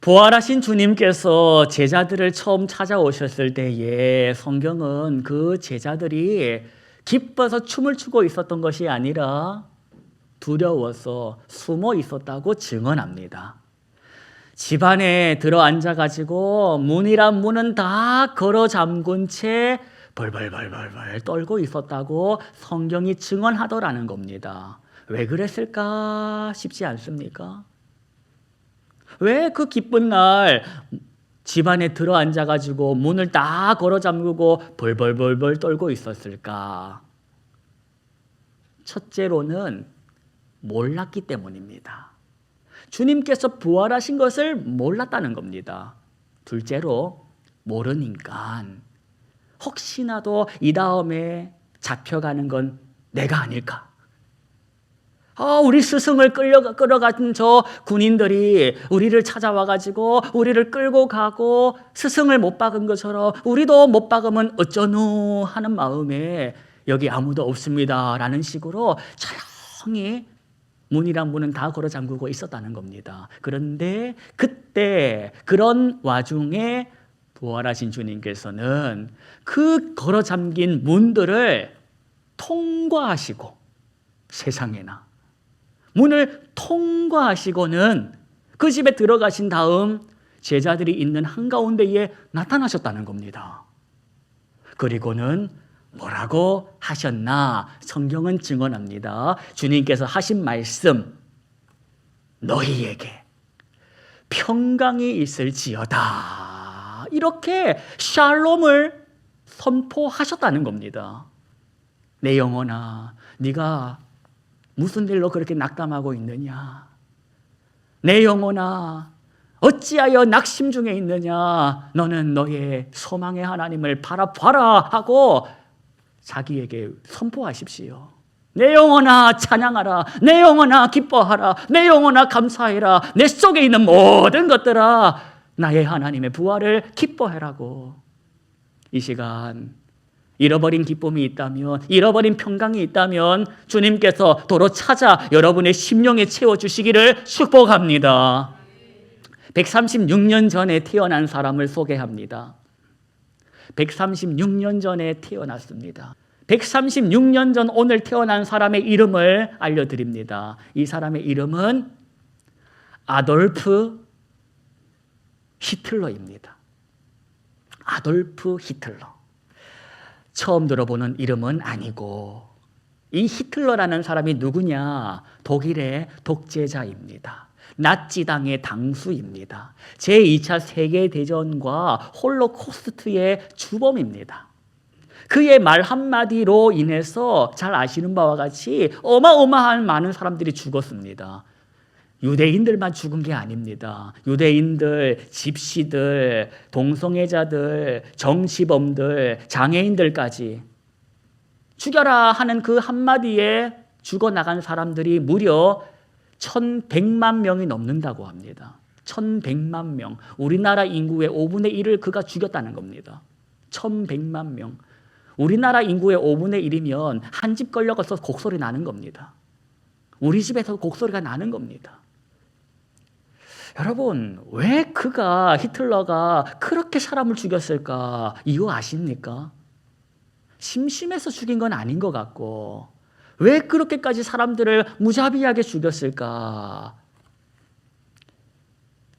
부활하신 주님께서 제자들을 처음 찾아오셨을 때에 성경은 그 제자들이 기뻐서 춤을 추고 있었던 것이 아니라 두려워서 숨어 있었다고 증언합니다. 집안에 들어 앉아가지고 문이란 문은 다 걸어 잠근 채 벌벌벌벌 떨고 있었다고 성경이 증언하더라는 겁니다. 왜 그랬을까 싶지 않습니까? 왜 그 기쁜 날 집안에 들어 앉아가지고 문을 다 걸어 잠그고 벌벌벌벌 떨고 있었을까? 첫째로는 몰랐기 때문입니다. 주님께서 부활하신 것을 몰랐다는 겁니다. 둘째로 모르니까 혹시나도 이 다음에 잡혀가는 건 내가 아닐까? 우리 스승을 끌어간 저 군인들이 우리를 찾아와가지고 우리를 끌고 가고 스승을 못 박은 것처럼 우리도 못 박으면 어쩌누 하는 마음에 여기 아무도 없습니다 라는 식으로 조용히 문이랑 문은 다 걸어 잠그고 있었다는 겁니다. 그런데 그때 그런 와중에 부활하신 주님께서는 그 걸어 잠긴 문들을 통과하시고 세상에나 문을 통과하시고는 그 집에 들어가신 다음 제자들이 있는 한가운데에 나타나셨다는 겁니다. 그리고는 뭐라고 하셨나? 성경은 증언합니다. 주님께서 하신 말씀, 너희에게 평강이 있을지어다. 이렇게 샬롬을 선포하셨다는 겁니다. 내 영혼아, 네가 무슨 일로 그렇게 낙담하고 있느냐? 내 영혼아, 어찌하여 낙심 중에 있느냐? 너는 너의 소망의 하나님을 바라봐라 하고 자기에게 선포하십시오. 내 영혼아 찬양하라. 내 영혼아 기뻐하라. 내 영혼아 감사해라. 내 속에 있는 모든 것들아 나의 하나님의 부활을 기뻐해라고. 이 시간 잃어버린 기쁨이 있다면, 잃어버린 평강이 있다면 주님께서 도로 찾아 여러분의 심령에 채워주시기를 축복합니다. 136년 전에 태어난 사람을 소개합니다. 136년 전에 태어났습니다. 136년 전 오늘 태어난 사람의 이름을 알려드립니다. 이 사람의 이름은 아돌프 히틀러입니다. 아돌프 히틀러. 처음 들어보는 이름은 아니고 이 히틀러라는 사람이 누구냐? 독일의 독재자입니다. 나치당의 당수입니다. 제2차 세계대전과 홀로코스트의 주범입니다. 그의 말 한마디로 인해서 잘 아시는 바와 같이 어마어마한 많은 사람들이 죽었습니다. 유대인들만 죽은 게 아닙니다. 유대인들, 집시들, 동성애자들, 정치범들, 장애인들까지 죽여라 하는 그 한마디에 죽어나간 사람들이 무려 1100만 명이 넘는다고 합니다. 1100만 명. 우리나라 인구의 5분의 1을 그가 죽였다는 겁니다. 1100만 명. 우리나라 인구의 5분의 1이면 한 집 걸려가서 곡소리 나는 겁니다. 우리 집에서 곡소리가 나는 겁니다. 여러분, 왜 히틀러가 그렇게 사람을 죽였을까? 이유 아십니까? 심심해서 죽인 건 아닌 것 같고, 왜 그렇게까지 사람들을 무자비하게 죽였을까?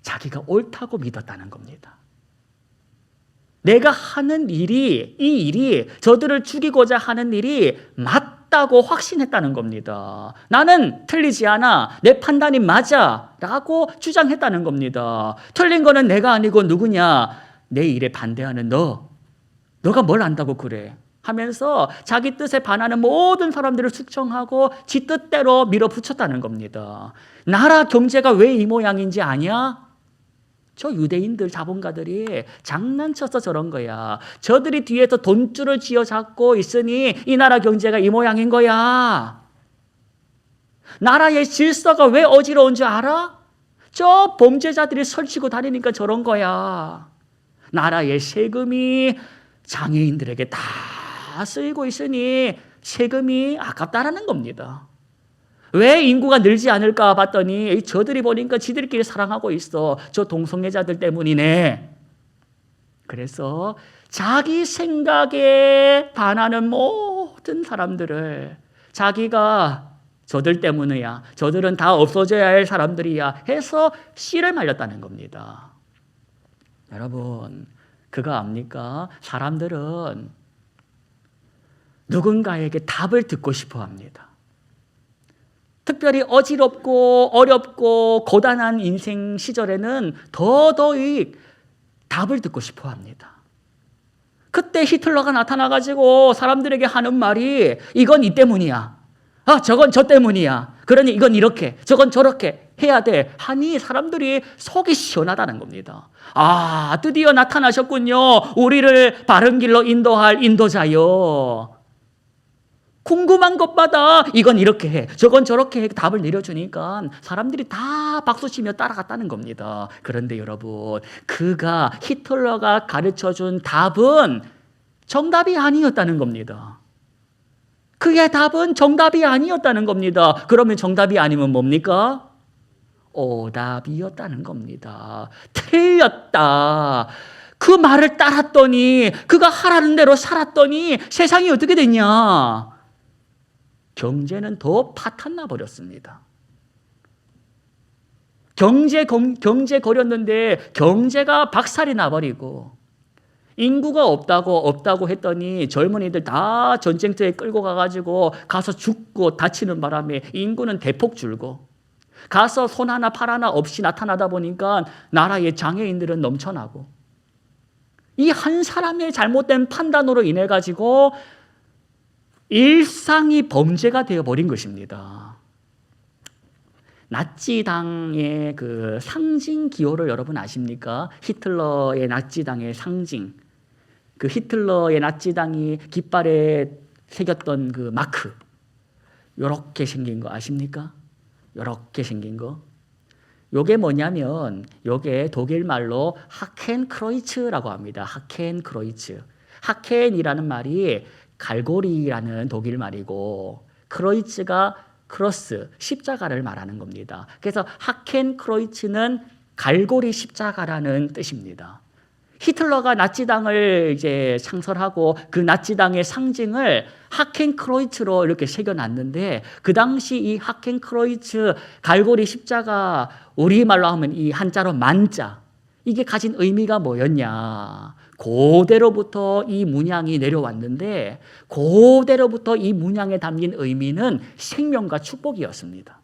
자기가 옳다고 믿었다는 겁니다. 내가 하는 일이, 이 일이, 저들을 죽이고자 하는 일이 맞다고 확신했다는 겁니다. 나는 틀리지 않아. 내 판단이 맞아. 라고 주장했다는 겁니다. 틀린 거는 내가 아니고 누구냐? 내 일에 반대하는 너가 뭘 안다고 그래? 하면서 자기 뜻에 반하는 모든 사람들을 숙청하고 지 뜻대로 밀어붙였다는 겁니다. 나라 경제가 왜 이 모양인지 아냐? 저 유대인들 자본가들이 장난쳐서 저런 거야. 저들이 뒤에서 돈줄을 쥐어잡고 있으니 이 나라 경제가 이 모양인 거야. 나라의 질서가 왜 어지러운 줄 알아? 저 범죄자들이 설치고 다니니까 저런 거야. 나라의 세금이 장애인들에게 다 쓰이고 있으니 세금이 아깝다라는 겁니다. 왜 인구가 늘지 않을까 봤더니 저들이 보니까 지들끼리 사랑하고 있어. 저 동성애자들 때문이네. 그래서 자기 생각에 반하는 모든 사람들을 자기가 저들 때문이야, 저들은 다 없어져야 할 사람들이야 해서 씨를 말렸다는 겁니다. 여러분, 그거 압니까? 사람들은 누군가에게 답을 듣고 싶어 합니다. 특별히 어지럽고 어렵고 고단한 인생 시절에는 더더욱 답을 듣고 싶어 합니다. 그때 히틀러가 나타나가지고 사람들에게 하는 말이 이건 이 때문이야. 저건 저 때문이야. 그러니 이건 이렇게, 저건 저렇게 해야 돼. 하니 사람들이 속이 시원하다는 겁니다. 드디어 나타나셨군요. 우리를 바른 길로 인도할 인도자요. 궁금한 것마다 이건 이렇게 해, 저건 저렇게 해 답을 내려주니까 사람들이 다 박수치며 따라갔다는 겁니다. 그런데 여러분, 히틀러가 가르쳐준 답은 정답이 아니었다는 겁니다. 그의 답은 정답이 아니었다는 겁니다. 그러면 정답이 아니면 뭡니까? 오답이었다는 겁니다. 틀렸다. 그 말을 따랐더니, 그가 하라는 대로 살았더니 세상이 어떻게 됐냐? 경제는 더 파탄나 버렸습니다. 경제 거렸는데 경제가 박살이 나버리고, 인구가 없다고 했더니 젊은이들 다 전쟁터에 끌고 가가지고 가서 죽고 다치는 바람에 인구는 대폭 줄고, 가서 손 하나 팔 하나 없이 나타나다 보니까 나라의 장애인들은 넘쳐나고, 이 한 사람의 잘못된 판단으로 인해 가지고 일상이 범죄가 되어버린 것입니다. 나치당의 그 상징 기호를 여러분 아십니까? 히틀러의 나치당의 상징. 그 히틀러의 나치당이 깃발에 새겼던 그 마크. 요렇게 생긴 거 아십니까? 요렇게 생긴 거. 요게 뭐냐면, 요게 독일 말로 하켄크로이츠라고 합니다. 하켄크로이츠. 하켄이라는 말이 갈고리라는 독일 말이고, 크로이츠가 크로스, 십자가를 말하는 겁니다. 그래서 하켄크로이츠는 갈고리 십자가라는 뜻입니다. 히틀러가 나치당을 이제 창설하고 그 나치당의 상징을 하켄크로이츠로 이렇게 새겨놨는데, 그 당시 이 하켄크로이츠 갈고리 십자가, 우리말로 하면 이 한자로 만자, 이게 가진 의미가 뭐였냐? 고대로부터 이 문양이 내려왔는데, 고대로부터 이 문양에 담긴 의미는 생명과 축복이었습니다.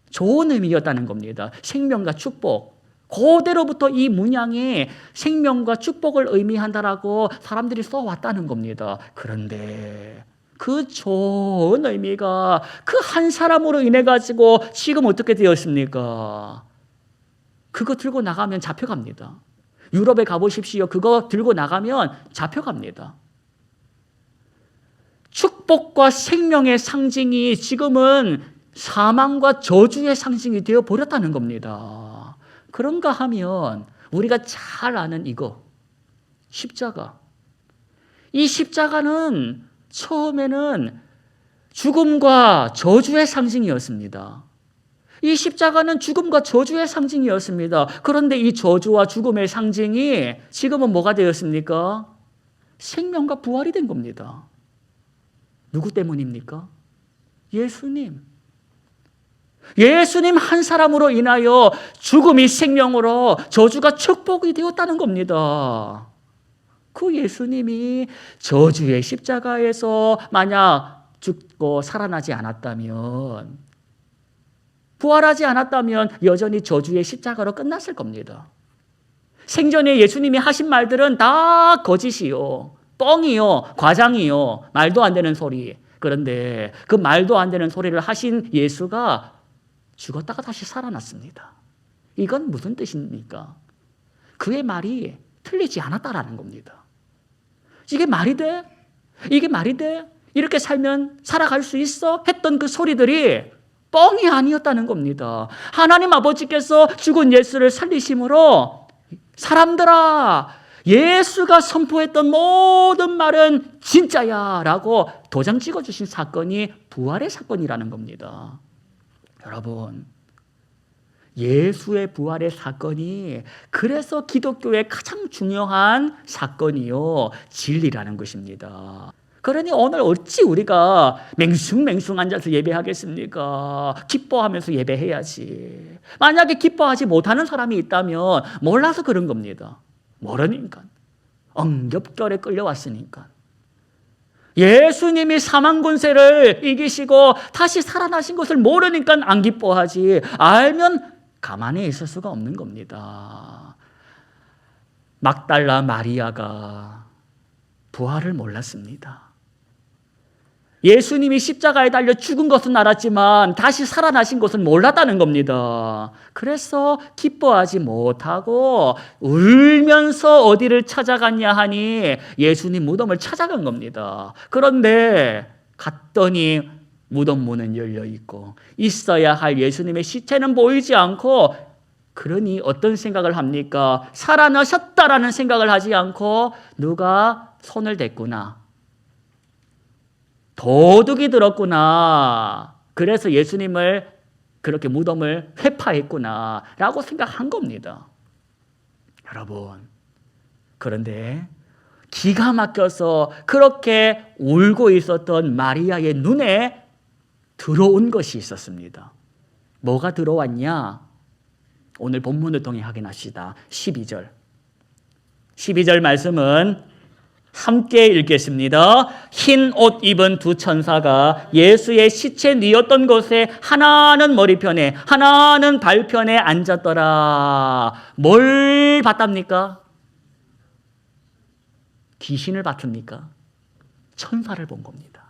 좋은 의미였다는 겁니다. 생명과 축복. 고대로부터 이 문양이 생명과 축복을 의미한다라고 사람들이 써왔다는 겁니다. 그런데 그 좋은 의미가 그 한 사람으로 인해 가지고 지금 어떻게 되었습니까? 그거 들고 나가면 잡혀갑니다. 유럽에 가보십시오. 그거 들고 나가면 잡혀갑니다. 축복과 생명의 상징이 지금은 사망과 저주의 상징이 되어 버렸다는 겁니다. 그런가 하면 우리가 잘 아는 이거, 십자가. 이 십자가는 처음에는 죽음과 저주의 상징이었습니다. 이 십자가는 죽음과 저주의 상징이었습니다. 그런데 이 저주와 죽음의 상징이 지금은 뭐가 되었습니까? 생명과 부활이 된 겁니다. 누구 때문입니까? 예수님. 예수님 한 사람으로 인하여 죽음이 생명으로, 저주가 축복이 되었다는 겁니다. 그 예수님이 저주의 십자가에서 만약 죽고 살아나지 않았다면, 부활하지 않았다면 여전히 저주의 십자가로 끝났을 겁니다. 생전에 예수님이 하신 말들은 다 거짓이요, 뻥이요, 과장이요, 말도 안 되는 소리. 그런데 그 말도 안 되는 소리를 하신 예수가 죽었다가 다시 살아났습니다. 이건 무슨 뜻입니까? 그의 말이 틀리지 않았다라는 겁니다. 이게 말이 돼? 이게 말이 돼? 이렇게 살면 살아갈 수 있어? 했던 그 소리들이 뻥이 아니었다는 겁니다. 하나님 아버지께서 죽은 예수를 살리심으로, 사람들아, 예수가 선포했던 모든 말은 진짜야 라고 도장 찍어주신 사건이 부활의 사건이라는 겁니다. 여러분, 예수의 부활의 사건이 그래서 기독교의 가장 중요한 사건이요, 진리라는 것입니다. 그러니 오늘 어찌 우리가 맹숭맹숭 앉아서 예배하겠습니까? 기뻐하면서 예배해야지. 만약에 기뻐하지 못하는 사람이 있다면 몰라서 그런 겁니다. 모르니까. 엉겹결에 끌려왔으니까. 예수님이 사망 권세를 이기시고 다시 살아나신 것을 모르니까 안 기뻐하지. 알면 가만히 있을 수가 없는 겁니다. 막달라 마리아가 부활을 몰랐습니다. 예수님이 십자가에 달려 죽은 것은 알았지만 다시 살아나신 것은 몰랐다는 겁니다. 그래서 기뻐하지 못하고 울면서 어디를 찾아갔냐 하니 예수님 무덤을 찾아간 겁니다. 그런데 갔더니 무덤 문은 열려 있고 있어야 할 예수님의 시체는 보이지 않고, 그러니 어떤 생각을 합니까? 살아나셨다라는 생각을 하지 않고 누가 손을 댔구나, 도둑이 들었구나, 그래서 예수님을 그렇게 무덤을 회파했구나 라고 생각한 겁니다. 여러분, 그런데 기가 막혀서 그렇게 울고 있었던 마리아의 눈에 들어온 것이 있었습니다. 뭐가 들어왔냐? 오늘 본문을 통해 확인합시다. 12절 말씀은 함께 읽겠습니다. 흰 옷 입은 두 천사가 예수의 시체 뉘었던 곳에 하나는 머리편에 하나는 발편에 앉았더라. 뭘 봤답니까? 귀신을 봤습니까? 천사를 본 겁니다.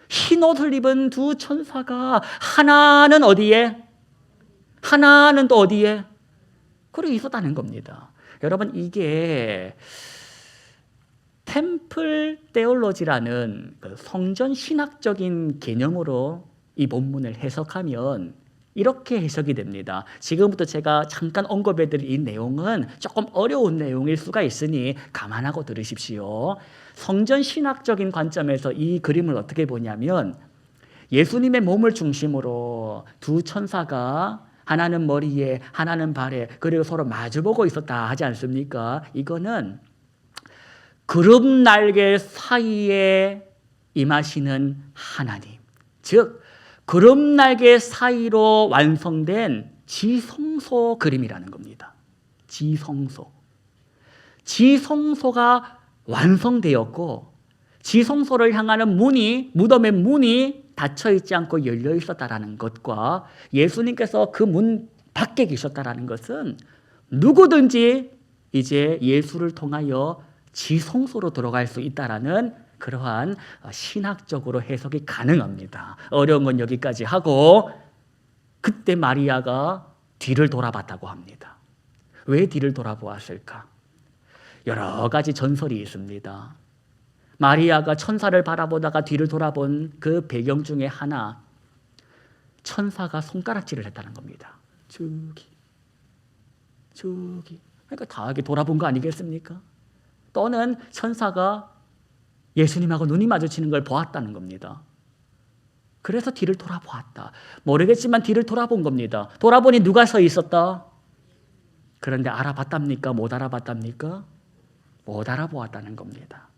흰 옷을 입은 두 천사가 하나는 어디에? 하나는 또 어디에? 그리고 있었다는 겁니다. 여러분, 이게 템플 테올로지라는 성전 신학적인 개념으로 이 본문을 해석하면 이렇게 해석이 됩니다. 지금부터 제가 잠깐 언급해드릴 이 내용은 조금 어려운 내용일 수가 있으니 감안하고 들으십시오. 성전 신학적인 관점에서 이 그림을 어떻게 보냐면, 예수님의 몸을 중심으로 두 천사가 하나는 머리에 하나는 발에 그리고 서로 마주보고 있었다 하지 않습니까? 이거는 구름 날개 사이에 임하시는 하나님, 즉 구름 날개 사이로 완성된 지성소 그림이라는 겁니다. 지성소가 완성되었고 지성소를 향하는 문이, 무덤의 문이 닫혀 있지 않고 열려 있었다라는 것과 예수님께서 그 문 밖에 계셨다라는 것은 누구든지 이제 예수를 통하여 지성소로 들어갈 수 있다라는 그러한 신학적으로 해석이 가능합니다. 어려운 건 여기까지 하고, 그때 마리아가 뒤를 돌아봤다고 합니다. 왜 뒤를 돌아보았을까? 여러 가지 전설이 있습니다. 마리아가 천사를 바라보다가 뒤를 돌아본 그 배경 중에 하나, 천사가 손가락질을 했다는 겁니다. 저기. 그러니까 다하게 돌아본 거 아니겠습니까? 또는 천사가 예수님하고 눈이 마주치는 걸 보았다는 겁니다. 그래서 뒤를 돌아보았다. 모르겠지만 뒤를 돌아본 겁니다. 돌아보니 누가 서 있었다? 그런데 알아봤답니까? 못 알아봤답니까? 못 알아보았다는 겁니다.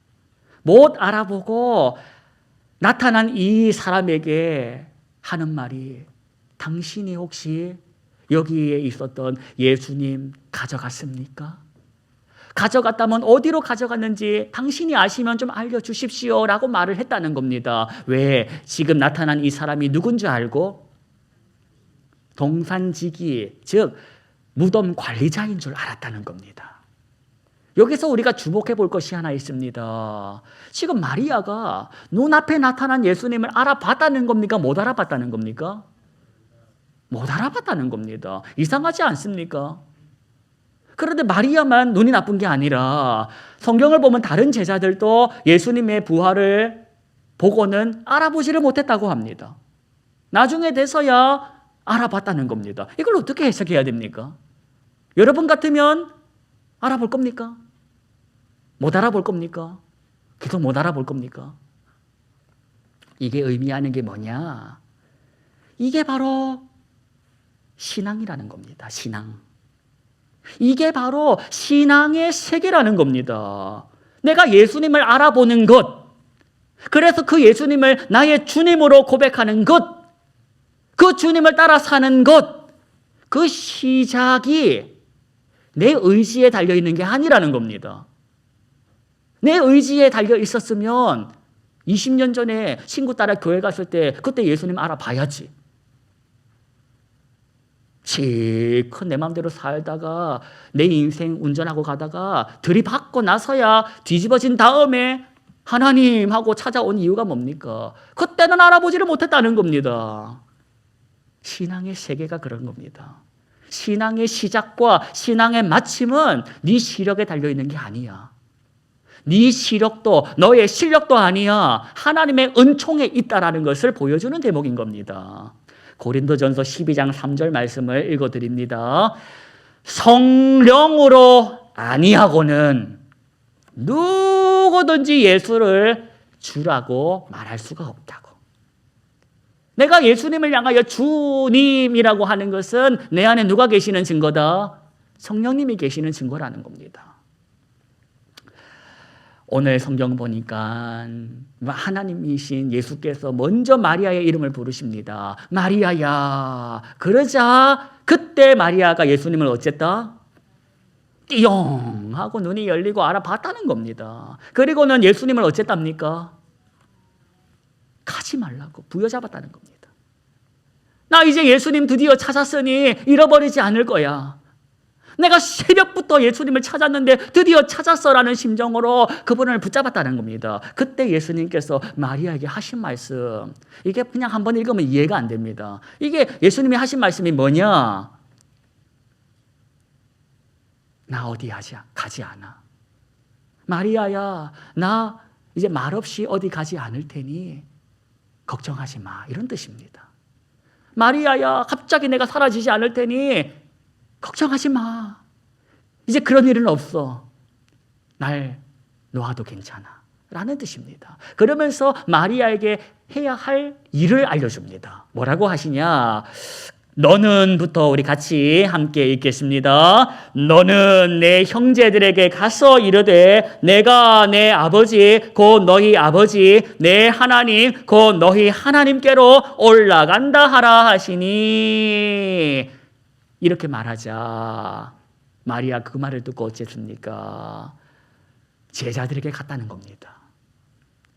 못 알아보고 나타난 이 사람에게 하는 말이, 당신이 혹시 여기에 있었던 예수님 가져갔습니까? 가져갔다면 어디로 가져갔는지 당신이 아시면 좀 알려주십시오 라고 말을 했다는 겁니다. 왜? 지금 나타난 이 사람이 누군지 알고 동산지기, 즉 무덤 관리자인 줄 알았다는 겁니다. 여기서 우리가 주목해 볼 것이 하나 있습니다. 지금 마리아가 눈앞에 나타난 예수님을 알아봤다는 겁니까? 못 알아봤다는 겁니까? 못 알아봤다는 겁니다. 이상하지 않습니까? 그런데 마리아만 눈이 나쁜 게 아니라 성경을 보면 다른 제자들도 예수님의 부활을 보고는 알아보지를 못했다고 합니다. 나중에 돼서야 알아봤다는 겁니다. 이걸 어떻게 해석해야 됩니까? 여러분 같으면 알아볼 겁니까? 못 알아볼 겁니까? 계속 못 알아볼 겁니까? 이게 의미하는 게 뭐냐? 이게 바로 신앙이라는 겁니다. 신앙. 이게 바로 신앙의 세계라는 겁니다. 내가 예수님을 알아보는 것, 그래서 그 예수님을 나의 주님으로 고백하는 것, 그 주님을 따라 사는 것, 그 시작이 내 의지에 달려있는 게 아니라는 겁니다. 내 의지에 달려 있었으면 20년 전에 친구 따라 교회 갔을 때 그때 예수님 알아봐야지. 실컷 내 마음대로 살다가 내 인생 운전하고 가다가 들이받고 나서야 뒤집어진 다음에 하나님 하고 찾아온 이유가 뭡니까? 그때는 알아보지를 못했다는 겁니다. 신앙의 세계가 그런 겁니다. 신앙의 시작과 신앙의 마침은 네 시력에 달려있는 게 아니야. 네 시력도 너의 실력도 아니야. 하나님의 은총에 있다라는 것을 보여주는 대목인 겁니다. 고린도전서 12장 3절 말씀을 읽어드립니다. 성령으로 아니하고는 누구든지 예수를 주라고 말할 수가 없다고. 내가 예수님을 향하여 주님이라고 하는 것은 내 안에 누가 계시는 증거다? 성령님이 계시는 증거라는 겁니다. 오늘 성경 보니까 하나님이신 예수께서 먼저 마리아의 이름을 부르십니다. 마리아야. 그러자 그때 마리아가 예수님을 어쨌다? 띠용 하고 눈이 열리고 알아봤다는 겁니다. 그리고는 예수님을 어쨌답니까? 가지 말라고 부여잡았다는 겁니다. 나 이제 예수님 드디어 찾았으니 잃어버리지 않을 거야. 내가 새벽부터 예수님을 찾았는데 드디어 찾았어라는 심정으로 그분을 붙잡았다는 겁니다. 그때 예수님께서 마리아에게 하신 말씀, 이게 그냥 한번 읽으면 이해가 안 됩니다. 이게 예수님이 하신 말씀이 뭐냐? 나 어디 가지 않아. 마리아야, 나 이제 말없이 어디 가지 않을 테니 걱정하지 마. 이런 뜻입니다. 마리아야, 갑자기 내가 사라지지 않을 테니 걱정하지 마. 이제 그런 일은 없어. 날 놓아도 괜찮아. 라는 뜻입니다. 그러면서 마리아에게 해야 할 일을 알려줍니다. 뭐라고 하시냐? 너는부터 우리 같이 함께 읽겠습니다. 너는 내 형제들에게 가서 이르되 내가 내 아버지 곧 너희 아버지 내 하나님 곧 너희 하나님께로 올라간다 하라 하시니. 이렇게 말하자 마리아 그 말을 듣고 어쨌습니까? 제자들에게 갔다는 겁니다.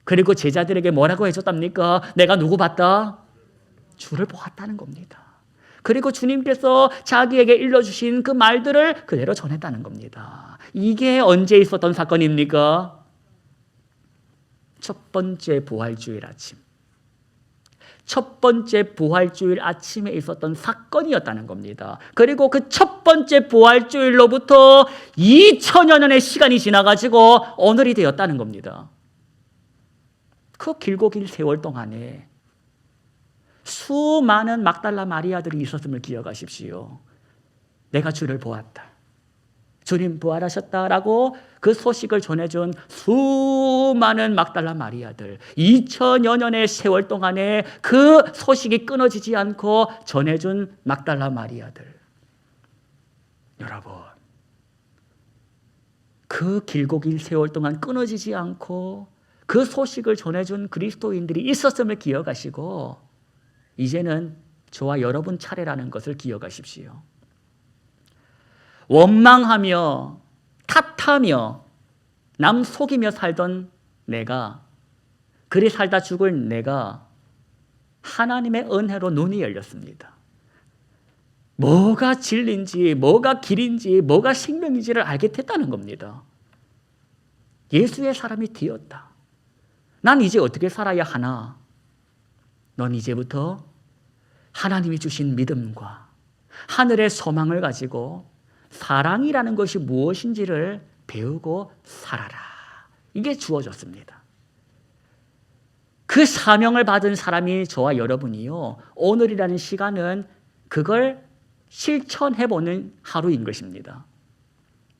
그리고 제자들에게 뭐라고 해줬답니까? 내가 누구 봤다? 주를 보았다는 겁니다. 그리고 주님께서 자기에게 일러주신 그 말들을 그대로 전했다는 겁니다. 이게 언제 있었던 사건입니까? 첫 번째 부활주일 아침. 첫 번째 부활주일 아침에 있었던 사건이었다는 겁니다. 그리고 그 첫 번째 부활주일로부터 2000여 년의 시간이 지나가지고 오늘이 되었다는 겁니다. 그 길고 긴 세월 동안에 수많은 막달라 마리아들이 있었음을 기억하십시오. 내가 주를 보았다. 주님 부활하셨다라고 그 소식을 전해준 수많은 막달라 마리아들, 2000여 년의 세월 동안에 그 소식이 끊어지지 않고 전해준 막달라 마리아들. 여러분, 그 길고 긴 세월 동안 끊어지지 않고 그 소식을 전해준 그리스도인들이 있었음을 기억하시고 이제는 저와 여러분 차례라는 것을 기억하십시오. 원망하며 탓하며 남 속이며 살던 내가, 그리 살다 죽을 내가 하나님의 은혜로 눈이 열렸습니다. 뭐가 진리인지, 뭐가 길인지, 뭐가 생명인지를 알게 됐다는 겁니다. 예수의 사람이 되었다. 난 이제 어떻게 살아야 하나? 넌 이제부터 하나님이 주신 믿음과 하늘의 소망을 가지고 사랑이라는 것이 무엇인지를 배우고 살아라. 이게 주어졌습니다. 그 사명을 받은 사람이 저와 여러분이요. 오늘이라는 시간은 그걸 실천해보는 하루인 것입니다.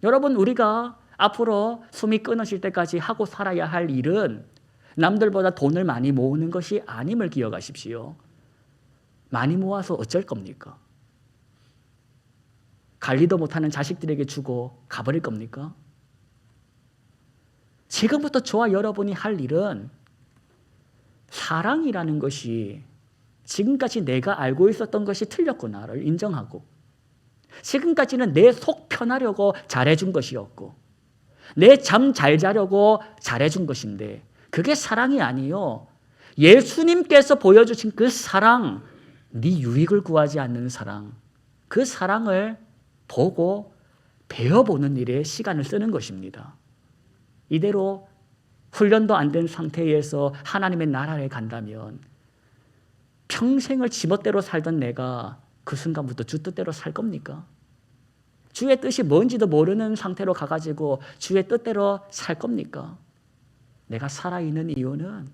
여러분, 우리가 앞으로 숨이 끊어질 때까지 하고 살아야 할 일은 남들보다 돈을 많이 모으는 것이 아님을 기억하십시오. 많이 모아서 어쩔 겁니까? 관리도 못하는 자식들에게 주고 가버릴 겁니까? 지금부터 저와 여러분이 할 일은 사랑이라는 것이 지금까지 내가 알고 있었던 것이 틀렸구나를 인정하고, 지금까지는 내 속 편하려고 잘해준 것이었고, 내 잠 잘 자려고 잘해준 것인데 그게 사랑이 아니요, 예수님께서 보여주신 그 사랑, 네 유익을 구하지 않는 사랑, 그 사랑을 보고 배워보는 일에 시간을 쓰는 것입니다. 이대로 훈련도 안 된 상태에서 하나님의 나라에 간다면 평생을 지멋대로 살던 내가 그 순간부터 주 뜻대로 살 겁니까? 주의 뜻이 뭔지도 모르는 상태로 가가지고 주의 뜻대로 살 겁니까? 내가 살아있는 이유는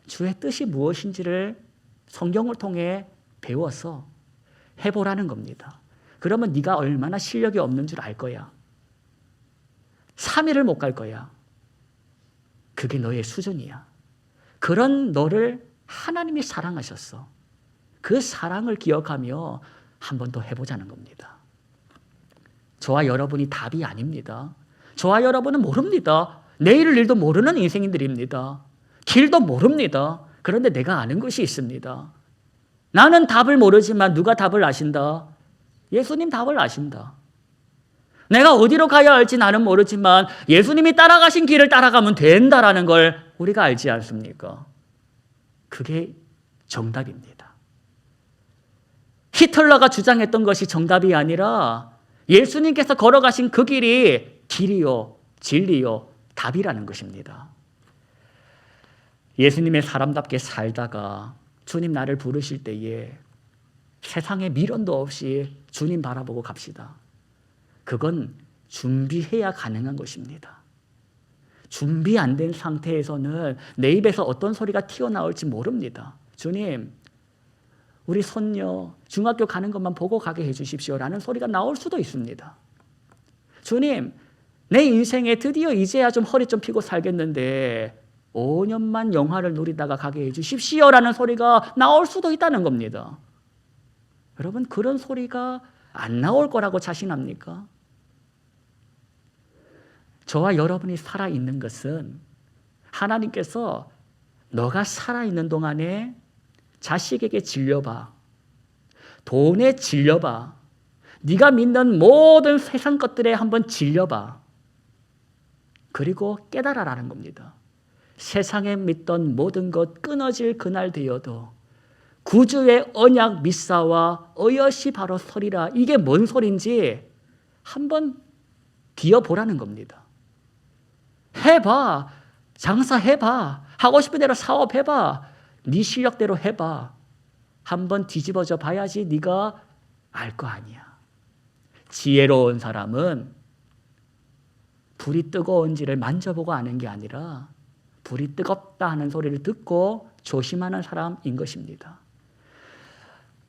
주의 뜻이 무엇인지를 성경을 통해 배워서 해보라는 겁니다. 그러면 네가 얼마나 실력이 없는 줄 알 거야. 3일을 못 갈 거야. 그게 너의 수준이야. 그런 너를 하나님이 사랑하셨어. 그 사랑을 기억하며 한 번 더 해보자는 겁니다. 저와 여러분이 답이 아닙니다. 저와 여러분은 모릅니다. 내일 일도 모르는 인생인들입니다. 길도 모릅니다. 그런데 내가 아는 것이 있습니다. 나는 답을 모르지만 누가 답을 아신다? 예수님 답을 아신다. 내가 어디로 가야 할지 나는 모르지만 예수님이 따라가신 길을 따라가면 된다라는 걸 우리가 알지 않습니까? 그게 정답입니다. 히틀러가 주장했던 것이 정답이 아니라 예수님께서 걸어가신 그 길이 길이요, 진리요, 답이라는 것입니다. 예수님의 사람답게 살다가 주님 나를 부르실 때에 세상에 미련도 없이 주님 바라보고 갑시다. 그건 준비해야 가능한 것입니다. 준비 안 된 상태에서는 내 입에서 어떤 소리가 튀어나올지 모릅니다. 주님, 우리 손녀 중학교 가는 것만 보고 가게 해주십시오 라는 소리가 나올 수도 있습니다. 주님, 내 인생에 드디어 이제야 좀 허리 좀 펴고 살겠는데 5년만 영화를 누리다가 가게 해주십시오 라는 소리가 나올 수도 있다는 겁니다. 여러분, 그런 소리가 안 나올 거라고 자신합니까? 저와 여러분이 살아있는 것은 하나님께서 너가 살아있는 동안에 자식에게 질려봐, 돈에 질려봐, 네가 믿는 모든 세상 것들에 한번 질려봐. 그리고 깨달아라는 겁니다. 세상에 믿던 모든 것 끊어질 그날 되어도 구주의 언약 미사와 어여시 바로 서리라. 이게 뭔 소린지 한번 기어보라는 겁니다. 해봐. 장사해봐. 하고 싶은 대로 사업해봐. 네 실력대로 해봐. 한번 뒤집어져 봐야지 네가 알 거 아니야. 지혜로운 사람은 불이 뜨거운지를 만져보고 아는 게 아니라 불이 뜨겁다 하는 소리를 듣고 조심하는 사람인 것입니다.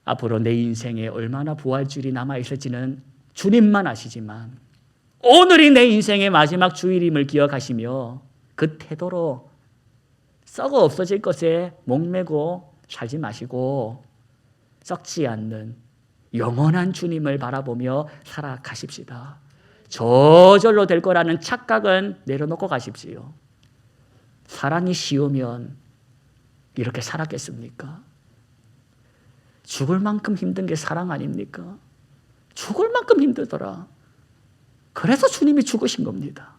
앞으로 내 인생에 얼마나 부활주일이 남아있을지는 주님만 아시지만 오늘이 내 인생의 마지막 주일임을 기억하시며 그 태도로 썩어 없어질 것에 목매고 살지 마시고 썩지 않는 영원한 주님을 바라보며 살아가십시다. 저절로 될 거라는 착각은 내려놓고 가십시오. 사랑이 쉬우면 이렇게 살았겠습니까? 죽을 만큼 힘든 게 사랑 아닙니까? 죽을 만큼 힘들더라. 그래서 주님이 죽으신 겁니다.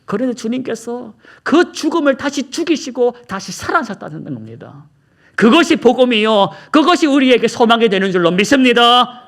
그런데 주님께서 그 죽음을 다시 죽이시고 다시 살아나셨다는 겁니다. 그것이 복음이요, 그것이 우리에게 소망이 되는 줄로 믿습니다.